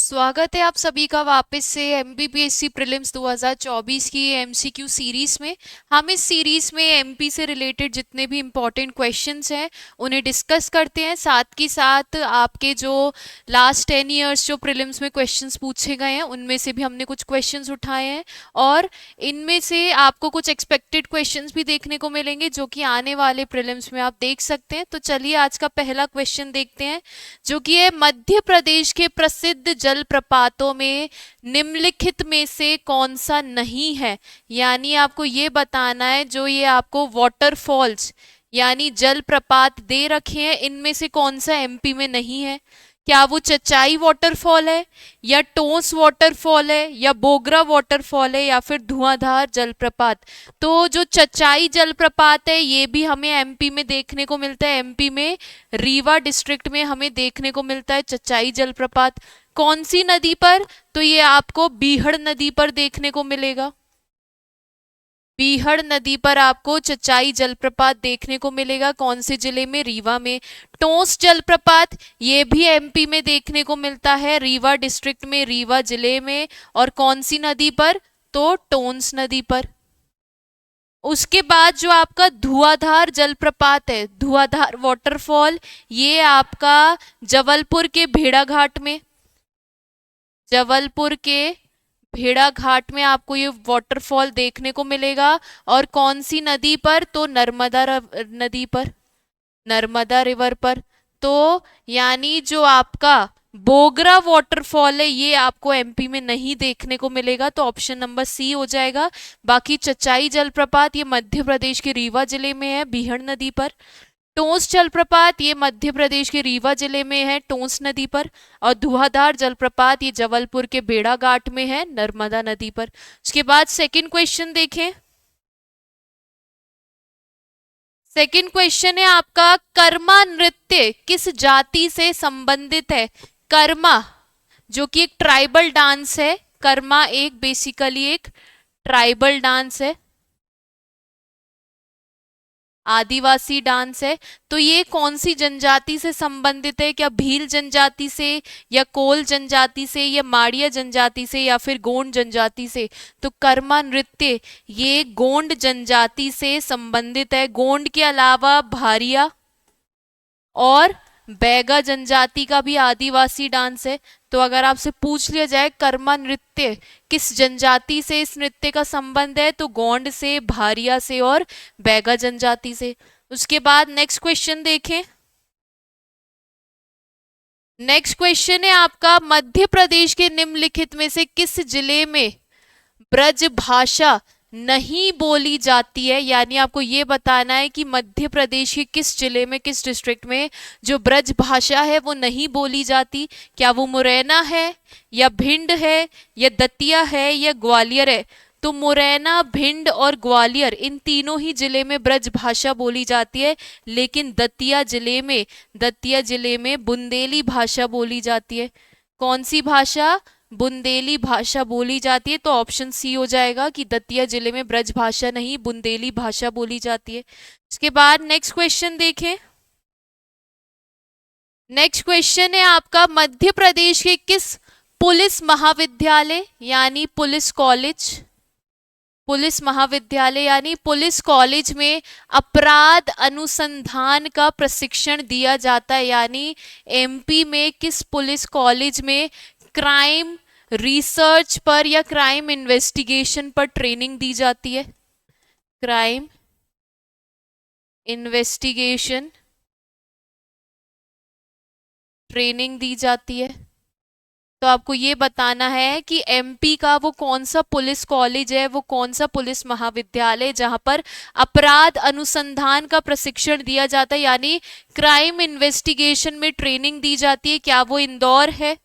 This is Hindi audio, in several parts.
स्वागत है आप सभी का वापस से एमपीपीएससी प्रीलिम्स 2024 की एमसीक्यू सीरीज में। हम इस सीरीज में एमपी से रिलेटेड जितने भी इम्पोर्टेंट क्वेश्चंस हैं उन्हें डिस्कस करते हैं। साथ ही साथ आपके जो लास्ट 10 इयर्स जो प्रीलिम्स में क्वेश्चंस पूछे गए हैं उनमें से भी हमने कुछ क्वेश्चंस उठाए हैं और इनमें से आपको कुछ एक्सपेक्टेड क्वेश्चंस भी देखने को मिलेंगे जो कि आने वाले प्रीलिम्स में आप देख सकते हैं। तो चलिए आज का पहला क्वेश्चन देखते हैं जो कि है मध्य प्रदेश के प्रसिद्ध जलप्रपातों में निम्नलिखित में से कौन सा नहीं है। यानी आपको ये बताना है जो ये आपको वाटरफॉल्स यानी जलप्रपात दे रखे हैं इनमें से कौन सा एमपी में नहीं है। क्या वो चचाई वाटरफॉल है या टोंस वाटरफॉल है या बोगरा वाटरफॉल है या फिर धुआंधार जलप्रपात। तो जो चचाई जलप्रपात है ये भी हमें एमपी में देखने को मिलता है। एमपी में रीवा डिस्ट्रिक्ट में हमें देखने को मिलता है चचाई जलप्रपात। कौन सी नदी पर? तो ये आपको बीहड़ नदी पर देखने को मिलेगा। बीहड़ नदी पर आपको चचाई जलप्रपात देखने को मिलेगा। कौन से जिले में? रीवा में। टोंस जलप्रपात ये भी एमपी में देखने को मिलता है, रीवा डिस्ट्रिक्ट में, रीवा जिले में। और कौन सी नदी पर? तो टोंस नदी पर। उसके बाद जो आपका धुआंधार जलप्रपात है, धुआंधार वाटरफॉल, ये आपका जबलपुर के भेड़ाघाट में, जबलपुर के भेड़ाघाट में आपको ये वाटरफॉल देखने को मिलेगा। और कौन सी नदी पर? तो नर्मदा नदी पर, नर्मदा रिवर पर। तो यानी जो आपका बोगरा वाटरफॉल है ये आपको एमपी में नहीं देखने को मिलेगा, तो ऑप्शन नंबर सी हो जाएगा। बाकी चचाई जलप्रपात ये मध्य प्रदेश के रीवा जिले में है, बीहड़ नदी पर। टोंस जलप्रपात ये मध्य प्रदेश के रीवा जिले में है, टोंस नदी पर। और धुआंधार जलप्रपात ये जबलपुर के भेड़ाघाट में है, नर्मदा नदी पर। उसके बाद सेकंड क्वेश्चन देखें। सेकंड क्वेश्चन है आपका कर्मा नृत्य किस जाति से संबंधित है। कर्मा जो कि एक ट्राइबल डांस है, कर्मा एक बेसिकली एक ट्राइबल डांस है, आदिवासी डांस है। तो ये कौन सी जनजाति से संबंधित है? क्या भील जनजाति से या कोल जनजाति से या माड़िया जनजाति से या फिर गोंड जनजाति से? तो कर्मा नृत्य ये गोंड जनजाति से संबंधित है। गोंड के अलावा भारिया और बैगा जनजाति का भी आदिवासी डांस है। तो अगर आपसे पूछ लिया जाए कर्मा नृत्य किस जनजाति से इस नृत्य का संबंध है, तो गोंड से, भारिया से और बैगा जनजाति से। उसके बाद नेक्स्ट क्वेश्चन देखें। नेक्स्ट क्वेश्चन है आपका मध्य प्रदेश के निम्नलिखित में से किस जिले में ब्रज भाषा नहीं बोली जाती है। यानी आपको ये बताना है कि मध्य प्रदेश के किस जिले में, किस डिस्ट्रिक्ट में जो ब्रज भाषा है वो नहीं बोली जाती। क्या वो मुरैना है या भिंड है या दतिया है या ग्वालियर है? तो मुरैना, भिंड और ग्वालियर इन तीनों ही जिले में ब्रज भाषा बोली जाती है, लेकिन दतिया जिले में बुंदेली भाषा बोली जाती है। कौन सी भाषा? बुंदेली भाषा बोली जाती है। तो ऑप्शन सी हो जाएगा कि दतिया जिले में ब्रज भाषा नहीं, बुंदेली भाषा बोली जाती है। इसके बाद नेक्स्ट क्वेश्चन देखें। नेक्स्ट क्वेश्चन है आपका मध्य प्रदेश के किस पुलिस महाविद्यालय यानी पुलिस कॉलेज, पुलिस महाविद्यालय यानी पुलिस कॉलेज में अपराध अनुसंधान का प्रशिक्षण दिया जाता है। यानी एमपी में किस पुलिस कॉलेज में क्राइम रिसर्च पर या क्राइम इन्वेस्टिगेशन पर ट्रेनिंग दी जाती है? क्राइम इन्वेस्टिगेशन ट्रेनिंग दी जाती है। तो आपको ये बताना है कि एमपी का वो कौन सा पुलिस कॉलेज है, वो कौन सा पुलिस महाविद्यालय जहां पर अपराध अनुसंधान का प्रशिक्षण दिया जाता है, यानी क्राइम इन्वेस्टिगेशन में ट्रेनिंग दी जाती है। क्या वो इंदौर है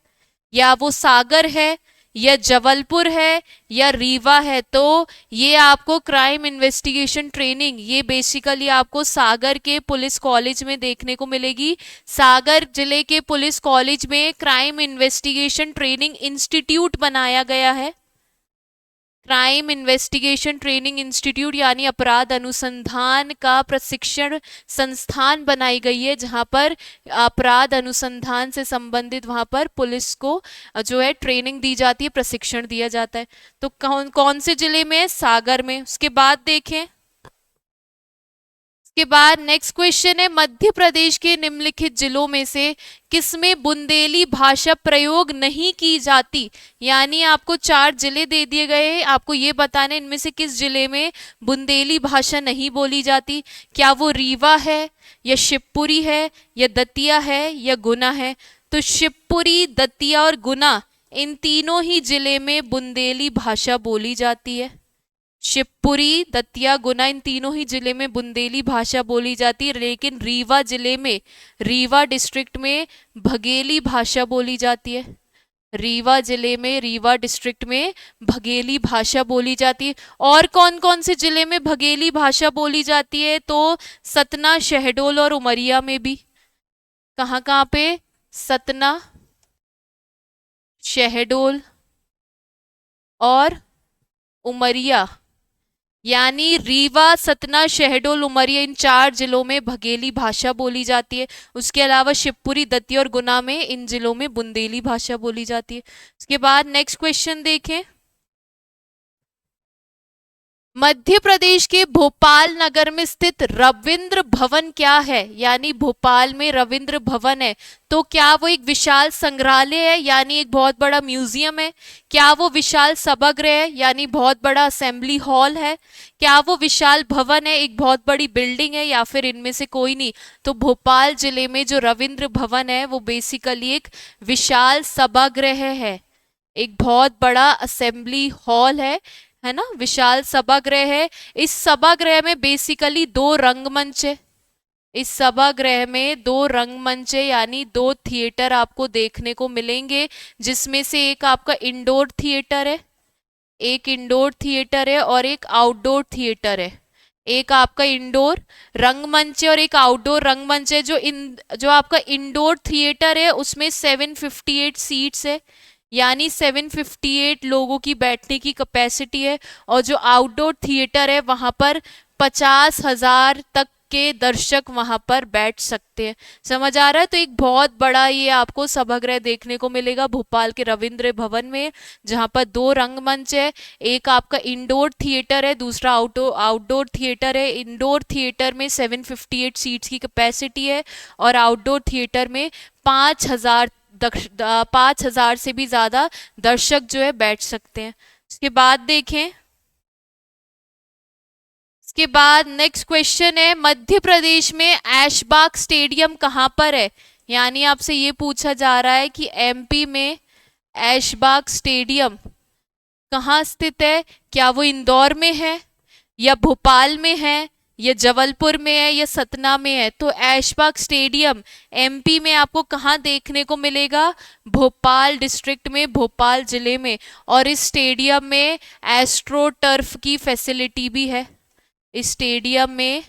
या वो सागर है या जबलपुर है या रीवा है? तो ये आपको क्राइम इन्वेस्टिगेशन ट्रेनिंग ये बेसिकली आपको सागर के पुलिस कॉलेज में देखने को मिलेगी। सागर जिले के पुलिस कॉलेज में क्राइम इन्वेस्टिगेशन ट्रेनिंग इंस्टीट्यूट बनाया गया है। क्राइम इन्वेस्टिगेशन ट्रेनिंग इंस्टीट्यूट यानी अपराध अनुसंधान का प्रशिक्षण संस्थान बनाई गई है, जहां पर अपराध अनुसंधान से संबंधित वहां पर पुलिस को जो है ट्रेनिंग दी जाती है, प्रशिक्षण दिया जाता है। तो कौन कौन से जिले में है? सागर में। उसके बाद देखें, के बाद नेक्स्ट क्वेश्चन है, मध्य प्रदेश के निम्नलिखित जिलों में से किसमें बुंदेली भाषा प्रयोग नहीं की जाती? यानी आपको 4 जिले दे दिए गए हैं, आपको ये बताना इनमें से किस जिले में बुंदेली भाषा नहीं बोली जाती। क्या वो रीवा है, या शिवपुरी है, या दतिया है, या गुना है? तो शिवपुरी, दतिया और गुना, इन तीनों ही जिले में बुंदेली भाषा बोली जाती है। शिवपुरी, दतिया, गुना, इन तीनों ही जिले में बुंदेली भाषा बोली जाती है, लेकिन रीवा जिले में, रीवा डिस्ट्रिक्ट में भगेली भाषा बोली जाती है। रीवा जिले में, रीवा डिस्ट्रिक्ट में भगेली भाषा बोली जाती है। और कौन कौन से जिले में भगेली भाषा बोली जाती है? तो सतना, शहडोल और उमरिया में भी। कहाँ कहाँ पे? सतना, शहडोल और उमरिया, यानी रीवा, सतना, शहडोल, उमरिया, इन 4 जिलों में भगेली भाषा बोली जाती है। उसके अलावा शिवपुरी, दतिया और गुना में, इन जिलों में बुंदेली भाषा बोली जाती है। उसके बाद नेक्स्ट क्वेश्चन देखें, मध्य प्रदेश के भोपाल नगर में स्थित रविंद्र भवन क्या है? यानी भोपाल में रविंद्र भवन है, तो क्या वो एक विशाल संग्रहालय है, यानी एक बहुत बड़ा म्यूजियम है? क्या वो विशाल सभागृह है, यानी बहुत बड़ा असेंबली हॉल है? क्या वो विशाल भवन है, एक बहुत बड़ी बिल्डिंग है, या फिर इनमें से कोई नहीं? तो भोपाल जिले में जो रविंद्र भवन है वो बेसिकली एक विशाल सभागृह है, एक बहुत बड़ा असेंबली हॉल है ना, विशाल सभागृह है। इस सभागृह में बेसिकली 2 रंगमंच है। इस सभागृह में 2 रंगमंच है, यानी 2 थिएटर आपको देखने को मिलेंगे, जिसमें से एक आपका इंडोर थिएटर है, एक इंडोर थिएटर है और एक आउटडोर थिएटर है। एक आपका इंडोर रंगमंच है और एक आउटडोर रंगमंच है। जो आपका इंडोर थिएटर है उसमें 758 सीट्स है, यानी 758 लोगों की बैठने की कैपेसिटी है। और जो आउटडोर थिएटर है वहां पर 50,000 तक के दर्शक वहां पर बैठ सकते हैं। समझ आ रहा है? तो एक बहुत बड़ा ये आपको सभागृह देखने को मिलेगा भोपाल के रविंद्र भवन में, जहां पर 2 रंगमंच है, एक आपका इंडोर थिएटर है, दूसरा आउटडोर थिएटर है। इंडोर थिएटर में 758 सीट्स की कैपेसिटी है और आउटडोर थिएटर में 5,000 से भी ज्यादा दर्शक जो है बैठ सकते हैं। उसके बाद देखें, इसके बाद नेक्स्ट क्वेश्चन है, मध्य प्रदेश में ऐशबाग स्टेडियम कहां पर है? यानी आपसे ये पूछा जा रहा है कि एमपी में ऐशबाग स्टेडियम कहाँ स्थित है? क्या वो इंदौर में है, या भोपाल में है, या जबलपुर में है, या सतना में है? तो ऐशबाग स्टेडियम एमपी में आपको कहाँ देखने को मिलेगा? भोपाल डिस्ट्रिक्ट में, भोपाल जिले में। और इस स्टेडियम में एस्ट्रो टर्फ की फैसिलिटी भी है। इस स्टेडियम में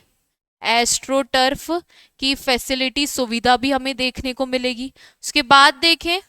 एस्ट्रो टर्फ की फैसिलिटी, सुविधा भी हमें देखने को मिलेगी। उसके बाद देखें,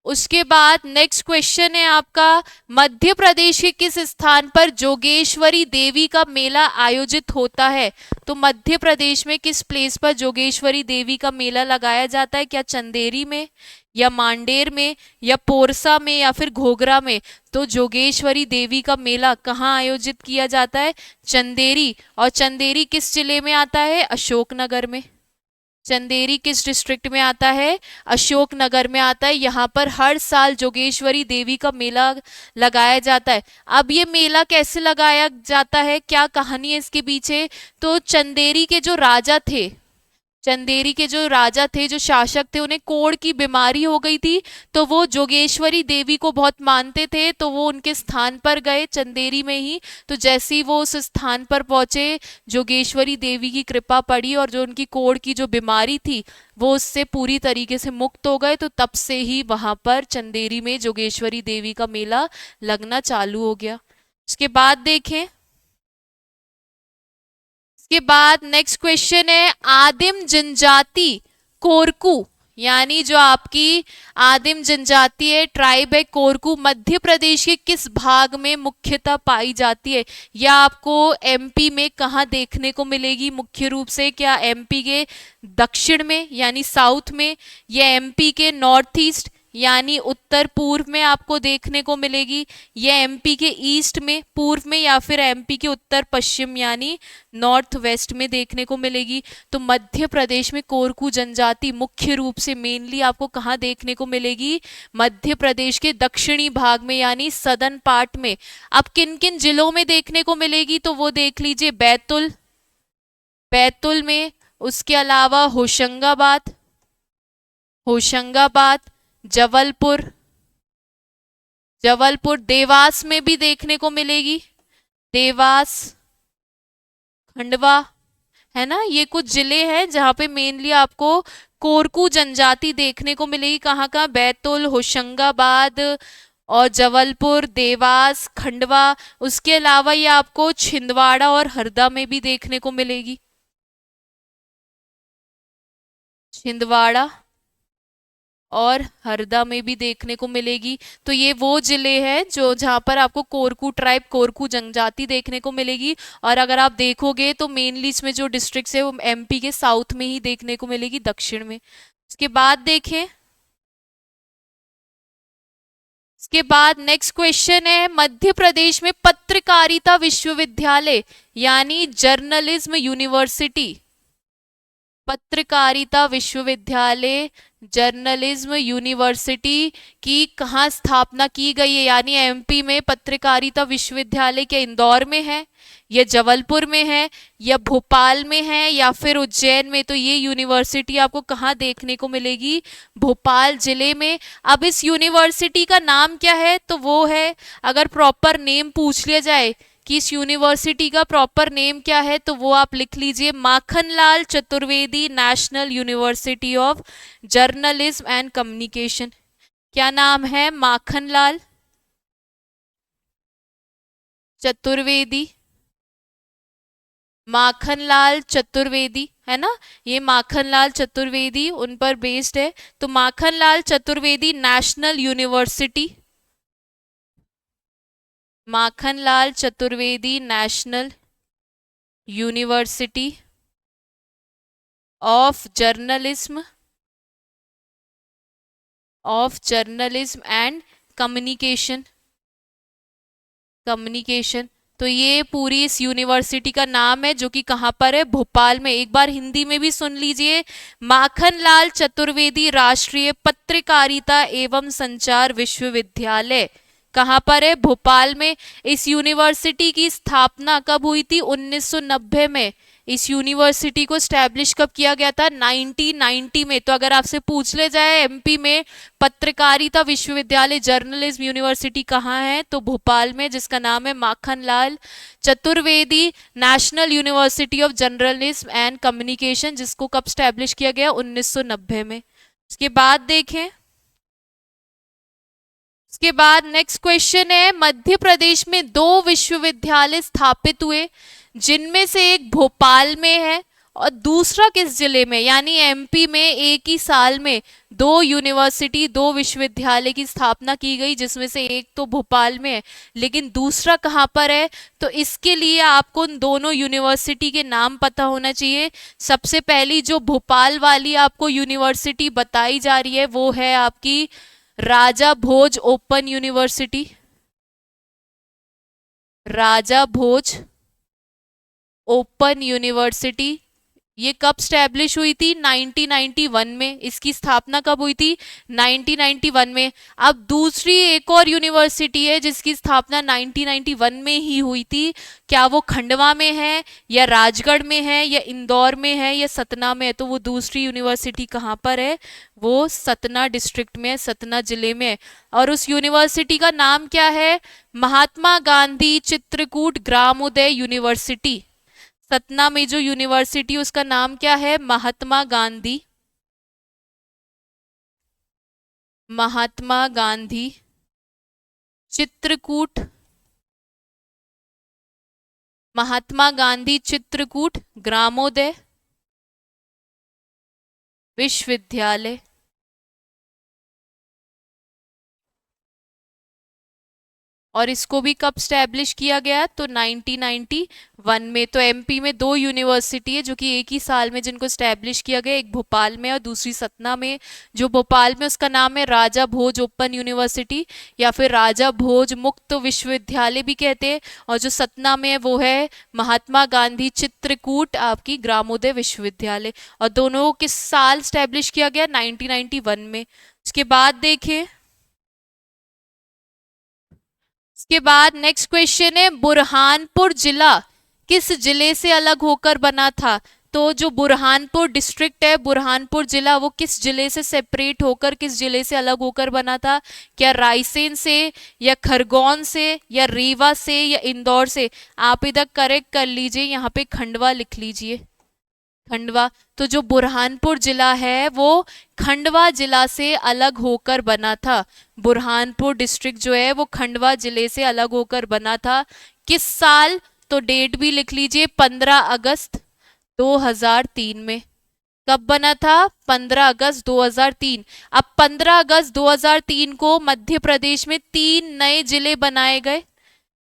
उसके बाद नेक्स्ट क्वेश्चन है आपका, मध्य प्रदेश के किस स्थान पर जोगेश्वरी देवी का मेला आयोजित होता है? तो मध्य प्रदेश में किस प्लेस पर जोगेश्वरी देवी का मेला लगाया जाता है? क्या चंदेरी में, या मांडेर में, या पोरसा में, या फिर घोघरा में? तो जोगेश्वरी देवी का मेला कहाँ आयोजित किया जाता है? चंदेरी। और चंदेरी किस जिले में आता है? अशोकनगर में। चंदेरी किस डिस्ट्रिक्ट में आता है? अशोकनगर में आता है। यहाँ पर हर साल जोगेश्वरी देवी का मेला लगाया जाता है। अब ये मेला कैसे लगाया जाता है, क्या कहानी है इसके पीछे? तो चंदेरी के जो राजा थे, चंदेरी के जो राजा थे, जो शासक थे, उन्हें कोढ़ की बीमारी हो गई थी, तो वो जोगेश्वरी देवी को बहुत मानते थे, तो वो उनके स्थान पर गए चंदेरी में ही। तो जैसे ही वो उस स्थान पर पहुंचे, जोगेश्वरी देवी की कृपा पड़ी और जो उनकी कोढ़ की जो बीमारी थी वो उससे पूरी तरीके से मुक्त हो गए। तो तब से ही वहां पर चंदेरी में जोगेश्वरी देवी का मेला लगना चालू हो गया। उसके बाद देखें, इसके बाद नेक्स्ट क्वेश्चन है, आदिम जनजाति कोरकू यानी जो आपकी आदिम जनजाति है, ट्राइब है कोरकू, मध्य प्रदेश के किस भाग में मुख्यतः पाई जाती है? या आपको एमपी में कहाँ देखने को मिलेगी मुख्य रूप से? क्या एमपी के दक्षिण में यानी साउथ में, या एमपी के नॉर्थ ईस्ट यानी उत्तर पूर्व में आपको देखने को मिलेगी, या एमपी के ईस्ट में पूर्व में, या फिर एमपी के उत्तर पश्चिम यानी नॉर्थ वेस्ट में देखने को मिलेगी? तो मध्य प्रदेश में कोरकू जनजाति मुख्य रूप से मेनली आपको कहाँ देखने को मिलेगी? मध्य प्रदेश के दक्षिणी भाग में यानी सदर्न पार्ट में। अब किन किन जिलों में देखने को मिलेगी तो वो देख लीजिए। बैतूल, बैतूल में, उसके अलावा होशंगाबाद, होशंगाबाद, जबलपुर, जबलपुर, देवास में भी देखने को मिलेगी, देवास, खंडवा, है ना। ये कुछ जिले हैं जहाँ पे मेनली आपको कोरकू जनजाति देखने को मिलेगी। कहाँ कहाँ? बैतूल, होशंगाबाद और जबलपुर, देवास, खंडवा। उसके अलावा ये आपको छिंदवाड़ा और हरदा में भी देखने को मिलेगी, छिंदवाड़ा और हरदा में भी देखने को मिलेगी। तो ये वो जिले हैं जो जहाँ पर आपको कोरकू ट्राइब, कोरकू जनजाति देखने को मिलेगी। और अगर आप देखोगे तो मेनली इसमें जो डिस्ट्रिक्ट्स है वो एमपी के साउथ में ही देखने को मिलेगी, दक्षिण में। उसके बाद देखें, इसके बाद नेक्स्ट क्वेश्चन है, मध्य प्रदेश में पत्रकारिता विश्वविद्यालय यानी जर्नलिज्म यूनिवर्सिटी, पत्रकारिता विश्वविद्यालय जर्नलिज्म यूनिवर्सिटी की कहाँ स्थापना की गई है? यानी एमपी में पत्रकारिता विश्वविद्यालय क्या इंदौर में है, या जबलपुर में है, या भोपाल में है, या फिर उज्जैन में? तो ये यूनिवर्सिटी आपको कहाँ देखने को मिलेगी? भोपाल जिले में। अब इस यूनिवर्सिटी का नाम क्या है? तो वो है, अगर प्रॉपर नेम पूछ लिया जाए कि इस यूनिवर्सिटी का प्रॉपर नेम क्या है, तो वो आप लिख लीजिए, Makhanlal Chaturvedi national university of journalism and communication. क्या नाम है? माखनलाल चतुर्वेदी, माखनलाल चतुर्वेदी, है ना। ये माखनलाल चतुर्वेदी उन पर बेस्ड है। तो Makhanlal Chaturvedi national university, Makhanlal Chaturvedi national university of journalism, of journalism and communication, communication. तो ये पूरी इस यूनिवर्सिटी का नाम है, जो कि कहाँ पर है? भोपाल में। एक बार हिंदी में भी सुन लीजिए, माखनलाल चतुर्वेदी राष्ट्रीय पत्रकारिता एवं संचार विश्वविद्यालय कहाँ पर है? भोपाल में। इस यूनिवर्सिटी की स्थापना कब हुई थी? 1990 में। इस यूनिवर्सिटी को स्टैब्लिश कब किया गया था? 1990 में। तो अगर आपसे पूछ ले जाए एमपी में पत्रकारिता विश्वविद्यालय जर्नलिज्म यूनिवर्सिटी कहाँ है, तो भोपाल में, जिसका नाम है Makhanlal Chaturvedi national university of journalism and communication, जिसको कब स्टैब्लिश किया गया? 1990 में। उसके बाद देखें, उसके बाद नेक्स्ट क्वेश्चन है, मध्य प्रदेश में दो विश्वविद्यालय स्थापित हुए, जिनमें से एक भोपाल में है और दूसरा किस जिले में? यानी एमपी में एक ही साल में दो यूनिवर्सिटी, दो विश्वविद्यालय की स्थापना की गई, जिसमें से एक तो भोपाल में है, लेकिन दूसरा कहाँ पर है? तो इसके लिए आपको उन दोनों यूनिवर्सिटी के नाम पता होना चाहिए। सबसे पहली जो भोपाल वाली आपको यूनिवर्सिटी बताई जा रही है वो है आपकी राजा भोज ओपन यूनिवर्सिटी, राजा भोज ओपन यूनिवर्सिटी। ये कब स्टैब्लिश हुई थी? 1991 में। इसकी स्थापना कब हुई थी? 1991 में। अब दूसरी एक और यूनिवर्सिटी है जिसकी स्थापना 1991 में ही हुई थी। क्या वो खंडवा में है, या राजगढ़ में है, या इंदौर में है, या सतना में है? तो वो दूसरी यूनिवर्सिटी कहाँ पर है? वो सतना डिस्ट्रिक्ट में है, सतना जिले में है। और उस यूनिवर्सिटी का नाम क्या है? महात्मा गांधी चित्रकूट ग्रामोदय यूनिवर्सिटी। सतना में जो यूनिवर्सिटी उसका नाम क्या है? महात्मा गांधी, महात्मा गांधी चित्रकूट, महात्मा गांधी चित्रकूट ग्रामोदय विश्वविद्यालय। और इसको भी कब स्टैब्लिश किया गया? तो 1991 में। तो एमपी में दो यूनिवर्सिटी है जो कि एक ही साल में जिनको स्टैब्लिश किया गया, एक भोपाल में और दूसरी सतना में। जो भोपाल में उसका नाम है राजा भोज ओपन यूनिवर्सिटी या फिर राजा भोज मुक्त विश्वविद्यालय भी कहते हैं, और जो सतना में है वो है महात्मा गांधी चित्रकूट आपकी ग्रामोदय विश्वविद्यालय। और दोनों को किस साल स्टैब्लिश किया गया? 1991 में। उसके बाद देखें, इसके बाद नेक्स्ट क्वेश्चन है बुरहानपुर जिला किस जिले से अलग होकर बना था? तो जो बुरहानपुर डिस्ट्रिक्ट है, बुरहानपुर जिला, वो किस जिले से सेपरेट होकर, किस जिले से अलग होकर बना था? क्या रायसेन से, या खरगोन से, या रीवा से, या इंदौर से? आप इधर करेक्ट कर लीजिए, यहाँ पे खंडवा लिख लीजिए, खंडवा। तो जो बुरहानपुर जिला है वो खंडवा जिला से अलग होकर बना था। बुरहानपुर डिस्ट्रिक्ट जो है वो खंडवा जिले से अलग होकर बना था। किस साल? तो डेट भी लिख लीजिए, 15 अगस्त 2003 में। कब बना था? 15 अगस्त 2003। अब 15 अगस्त 2003 को मध्य प्रदेश में 3 नए जिले बनाए गए,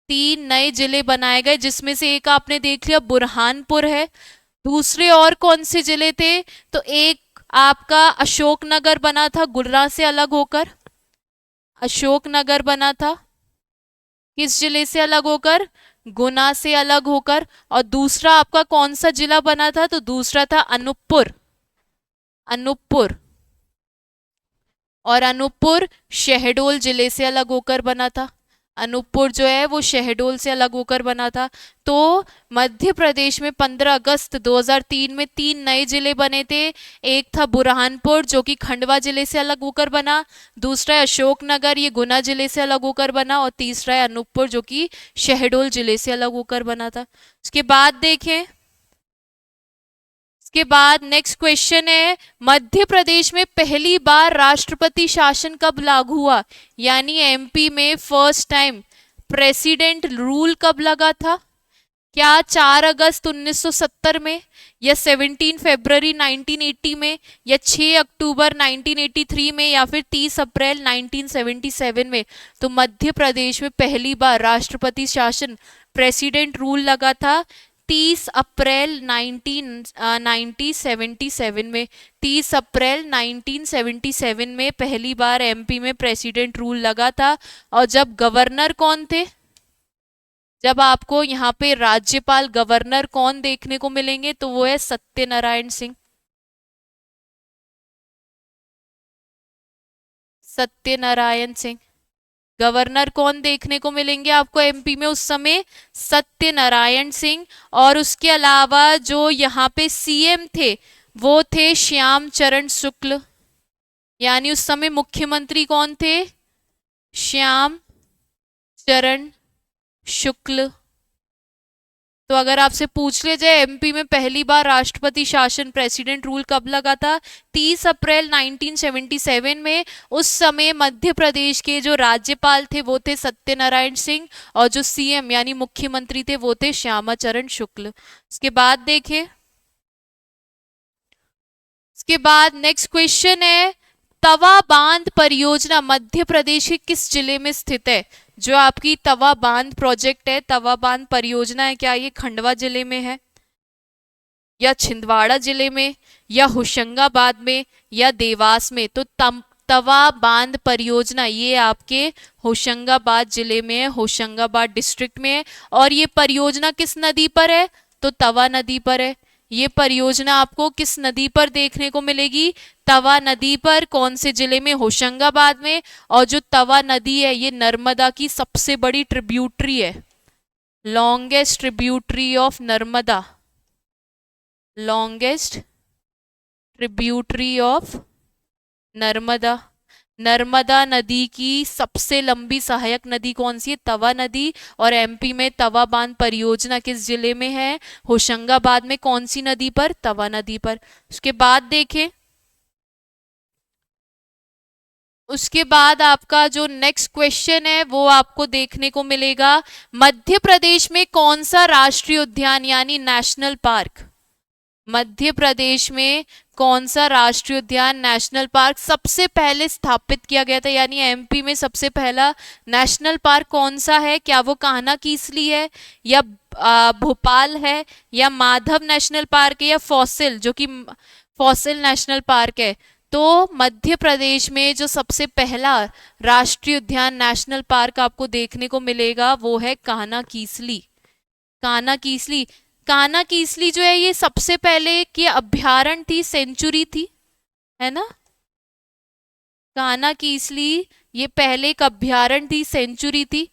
3 नए जिले बनाए गए, जिसमें से एक आपने देख लिया बुरहानपुर है। दूसरे और कौन से जिले थे? तो एक आपका अशोकनगर बना था गुर्रा से अलग होकर, अशोकनगर बना था किस जिले से अलग होकर? गुना से अलग होकर। और दूसरा आपका कौन सा जिला बना था? तो दूसरा था अनूपपुर, अनूपपुर। और अनूपपुर शहडोल जिले से अलग होकर बना था। अनूपपुर जो है वो शहडोल से अलग होकर बना था। तो मध्य प्रदेश में 15 अगस्त 2003 में 3 नए जिले बने थे। एक था बुरहानपुर जो कि खंडवा जिले से अलग होकर बना, दूसरा है अशोकनगर, ये गुना जिले से अलग होकर बना, और तीसरा है अनूपपुर जो कि शहडोल जिले से अलग होकर बना था। उसके बाद देखें, के बाद नेक्स्ट क्वेश्चन है मध्य प्रदेश में पहली बार राष्ट्रपति शासन कब लागू हुआ? यानी एमपी में फर्स्ट टाइम प्रेसिडेंट रूल कब लगा था? क्या 4 अगस्त 1970 में, या 17 फरवरी 1980 में, या 6 अक्टूबर 1983 में, या फिर 30 अप्रैल 1977 में? तो मध्य प्रदेश में पहली बार राष्ट्रपति शासन प्रेसिडेंट रूल लगा था 30 अप्रैल 1977 में। 30 अप्रैल 1977 में पहली बार एमपी में प्रेसिडेंट रूल लगा था। और जब गवर्नर कौन थे? जब आपको यहाँ पे राज्यपाल गवर्नर कौन देखने को मिलेंगे? तो वो है सत्यनारायण सिंह, सत्यनारायण सिंह। गवर्नर कौन देखने को मिलेंगे आपको एमपी में उस समय? सत्यनारायण सिंह। और उसके अलावा जो यहाँ पे सीएम थे वो थे श्याम चरण शुक्ल। यानी उस समय मुख्यमंत्री कौन थे? श्याम चरण शुक्ल। तो अगर आपसे पूछ लिया जाए एमपी में पहली बार राष्ट्रपति शासन प्रेसिडेंट रूल कब लगा था? 30 अप्रैल 1977 में। उस समय मध्य प्रदेश के जो राज्यपाल थे वो थे सत्यनारायण सिंह, और जो सीएम यानी मुख्यमंत्री थे वो थे श्यामाचरण शुक्ल। इसके बाद देखें, इसके बाद नेक्स्ट क्वेश्चन है तवा बांध परियोजना मध्य प्रदेश के किस जिले में स्थित है? जो आपकी तवा बांध प्रोजेक्ट है, तवा बांध परियोजना है, क्या ये खंडवा जिले में है, या छिंदवाड़ा जिले में, या होशंगाबाद में, या देवास में? तो तवा बांध परियोजना ये आपके होशंगाबाद जिले में है, होशंगाबाद डिस्ट्रिक्ट में है। और ये परियोजना किस नदी पर है? तो तवा नदी पर है। ये परियोजना आपको किस नदी पर देखने को मिलेगी? तवा नदी पर। कौन से जिले में? होशंगाबाद में। और जो तवा नदी है ये नर्मदा की सबसे बड़ी ट्रिब्यूटरी है, longest tributary of Narmada, longest tributary of Narmada. Narmada नदी की सबसे लंबी सहायक नदी कौन सी है? तवा नदी। और एमपी में तवा बांध परियोजना किस जिले में है? होशंगाबाद में। कौन सी नदी पर? तवा नदी पर। उसके बाद देखें, उसके बाद आपका जो नेक्स्ट क्वेश्चन है वो आपको देखने को मिलेगा मध्य प्रदेश में कौन सा राष्ट्रीय उद्यान यानी नेशनल पार्क, मध्य प्रदेश में कौन सा राष्ट्रीय उद्यान नेशनल पार्क सबसे पहले स्थापित किया गया था, यानी एमपी में सबसे पहला नेशनल पार्क कौन सा है? क्या वो कान्हा कीसली है, या भोपाल है, या माधव नेशनल पार्क है, या फॉसिल जो कि फॉसिल नेशनल पार्क है? तो मध्य प्रदेश में जो सबसे पहला राष्ट्रीय उद्यान नेशनल पार्क आपको देखने को मिलेगा वो है कान्हा कीसली। कान्हा कीसली, कान्हा कीसली जो है ये सबसे पहले की अभ्यारण्य थी, सेंचुरी थी, है ना? कान्हा कीसली ये पहले एक अभ्यारण्य थी, सेंचुरी थी।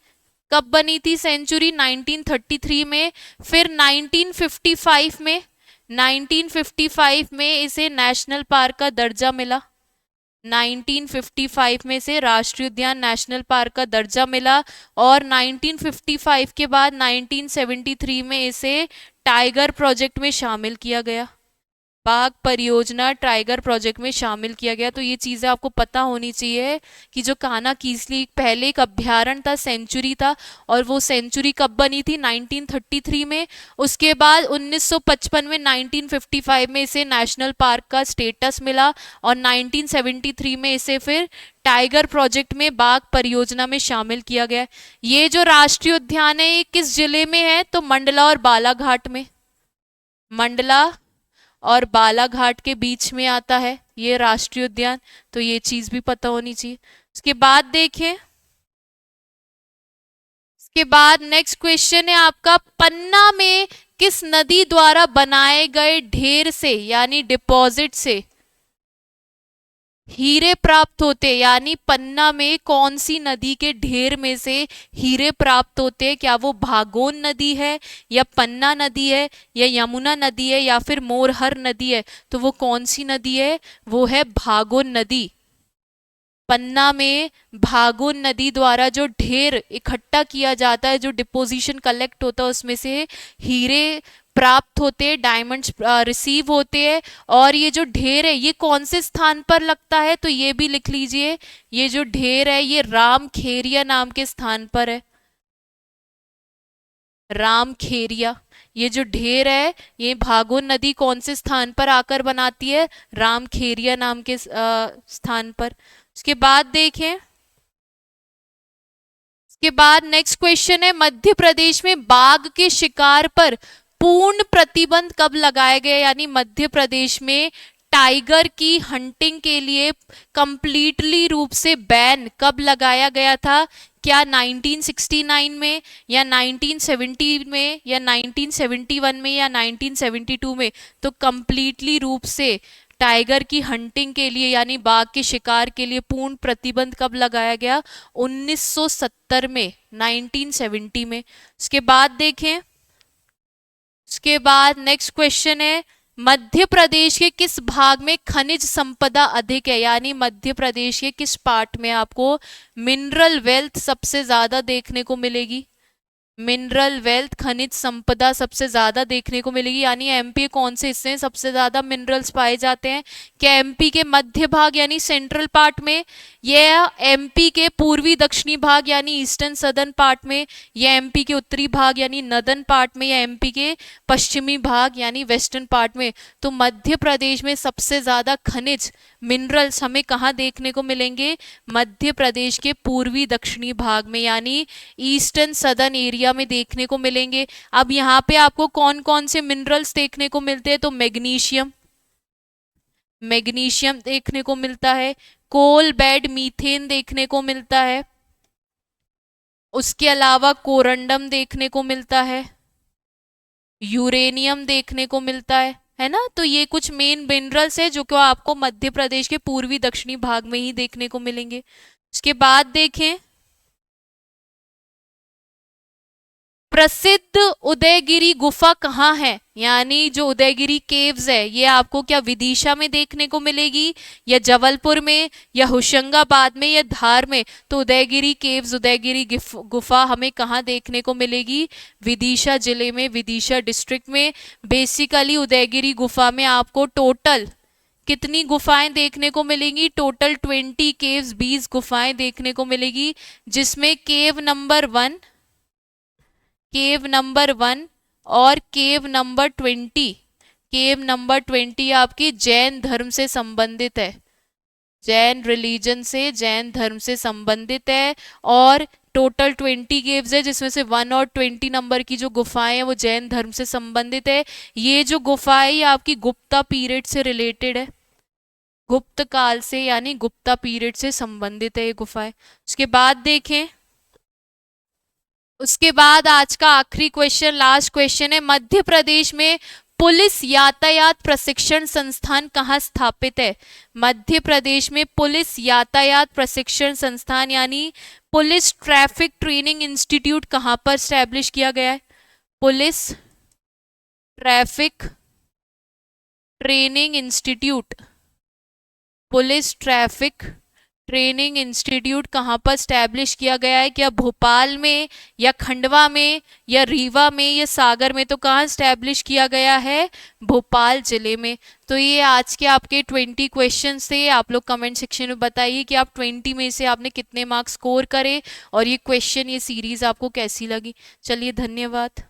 कब बनी थी सेंचुरी? 1933 में। फिर 1955 में, 1955 में इसे नेशनल पार्क का दर्जा मिला। 1955 में से राष्ट्रीय उद्यान नेशनल पार्क का दर्जा मिला, और 1955 के बाद 1973 में इसे टाइगर प्रोजेक्ट में शामिल किया गया। बाघ परियोजना टाइगर प्रोजेक्ट में शामिल किया गया। तो ये चीज़ें आपको पता होनी चाहिए कि जो कान्हा कीसली पहले एक अभ्यारण्य था, सेंचुरी था, और वो सेंचुरी कब बनी थी? 1933 में। उसके बाद 1955 में 1955 में इसे नेशनल पार्क का स्टेटस मिला, और 1973 में इसे फिर टाइगर प्रोजेक्ट में बाघ परियोजना में शामिल किया गया। ये जो राष्ट्रीय उद्यान है ये किस जिले में है? तो मंडला और बालाघाट में। मंडला और बालाघाट के बीच में आता है ये राष्ट्रीय उद्यान। तो ये चीज भी पता होनी चाहिए। उसके बाद देखें, इसके बाद नेक्स्ट क्वेश्चन है आपका, पन्ना में किस नदी द्वारा बनाए गए ढेर से यानी डिपॉजिट से हीरे प्राप्त होते? यानी पन्ना में कौन सी नदी के ढेर में से हीरे प्राप्त होते? क्या वो भागोन नदी है, या पन्ना नदी है, या यमुना नदी है, या फिर मोरहर नदी है? तो वो कौन सी नदी है? वो है भागोन नदी। पन्ना में भागोन नदी द्वारा जो ढेर इकट्ठा किया जाता है, जो डिपोजिशन कलेक्ट होता है, उसमें से हीरे प्राप्त होते हैं, डायमंड्स रिसीव होते हैं। और ये जो ढेर है ये कौन से स्थान पर लगता है? तो ये भी लिख लीजिए, ये जो ढेर है ये रामखेरिया नाम के स्थान पर है। रामखेरिया, ये जो ढेर है ये भागोन नदी कौन से स्थान पर आकर बनाती है? रामखेरिया नाम के स्थान पर। उसके बाद देखें, इसके बाद नेक्स्ट क्वेश्चन है, मध्य प्रदेश में बाघ के शिकार पर पूर्ण प्रतिबंध कब लगाए गए? यानी मध्य प्रदेश में टाइगर की हंटिंग के लिए कंप्लीटली रूप से बैन कब लगाया गया था? क्या 1969 में, या 1970 में, या 1971 में, या 1972 में? तो कंप्लीटली रूप से टाइगर की हंटिंग के लिए यानी बाघ के शिकार के लिए पूर्ण प्रतिबंध कब लगाया गया? 1970 में, 1970 में। उसके बाद देखें, उसके बाद नेक्स्ट क्वेश्चन है, मध्य प्रदेश के किस भाग में खनिज संपदा अधिक है? यानी मध्य प्रदेश के किस पार्ट में आपको मिनरल वेल्थ सबसे ज्यादा देखने को मिलेगी? मिनरल वेल्थ, खनिज संपदा सबसे ज्यादा देखने को मिलेगी। यानी एमपी कौन से हिस्से में सबसे ज्यादा मिनरल्स पाए जाते हैं? क्या एमपी के मध्य भाग यानी सेंट्रल पार्ट में, या एमपी के पूर्वी दक्षिणी भाग यानी ईस्टर्न सदर्न पार्ट में, या एमपी के उत्तरी भाग यानी नदर्न पार्ट में, या एमपी के पश्चिमी भाग यानी वेस्टर्न पार्ट में? तो मध्य प्रदेश में सबसे ज्यादा खनिज मिनरल्स हमें कहाँ देखने को मिलेंगे? मध्य प्रदेश के पूर्वी दक्षिणी भाग में यानी ईस्टर्न सदर्न एरिया में देखने को मिलेंगे। अब यहाँ पे आपको कौन कौन से मिनरल्स देखने को मिलते हैं? तो मैग्नीशियम, मैग्नीशियम देखने को मिलता है, कोल बेड मीथेन देखने को मिलता है, उसके अलावा कोरंडम देखने को मिलता है, यूरेनियम देखने को मिलता है ना? तो ये कुछ मेन मिनरल्स है जो कि आपको मध्य प्रदेश के पूर्वी दक्षिणी भाग में ही देखने को मिलेंगे। उसके बाद देखें, प्रसिद्ध उदयगिरी गुफा कहाँ है? यानी जो उदयगिरी केव्स है ये आपको क्या विदिशा में देखने को मिलेगी, या जबलपुर में, या होशंगाबाद में, या धार में? तो उदयगिरी केव्स, उदयगिरी गुफा हमें कहाँ देखने को मिलेगी? विदिशा जिले में, विदिशा डिस्ट्रिक्ट में। बेसिकली उदयगिरी गुफा में आपको टोटल कितनी गुफाएं देखने को मिलेंगी? टोटल 20 केव्स, 20 गुफाएं देखने को मिलेगी, जिसमें केव नंबर 1, केव नंबर 1 और केव नंबर 20, केव नंबर 20 आपकी जैन धर्म से संबंधित है, जैन रिलीजन से, जैन धर्म से संबंधित है। और टोटल 20 केव्स है, जिसमें से 1 और 20 नंबर की जो गुफाएं हैं वो जैन धर्म से संबंधित है। ये जो गुफाएं ये आपकी गुप्ता पीरियड से रिलेटेड है, गुप्त काल से, यानी गुप्ता पीरियड से संबंधित है ये गुफाएं। उसके बाद देखें, उसके बाद आज का आखिरी क्वेश्चन, लास्ट क्वेश्चन है, मध्य प्रदेश में पुलिस यातायात प्रशिक्षण संस्थान कहाँ स्थापित है? मध्य प्रदेश में पुलिस यातायात प्रशिक्षण संस्थान यानी पुलिस ट्रैफिक ट्रेनिंग इंस्टीट्यूट कहाँ पर स्टैब्लिश किया गया है? Police traffic training institute, police traffic training institute कहाँ पर स्टैब्लिश किया गया है? क्या भोपाल में, या खंडवा में, या रीवा में, या सागर में? तो कहाँ स्टैब्लिश किया गया है? भोपाल जिले में। तो ये आज के आपके 20 क्वेश्चन थे। आप लोग कमेंट सेक्शन में बताइए कि आप 20 में से आपने कितने मार्क्स स्कोर करे और ये क्वेश्चन, ये सीरीज आपको कैसी लगी। चलिए, धन्यवाद।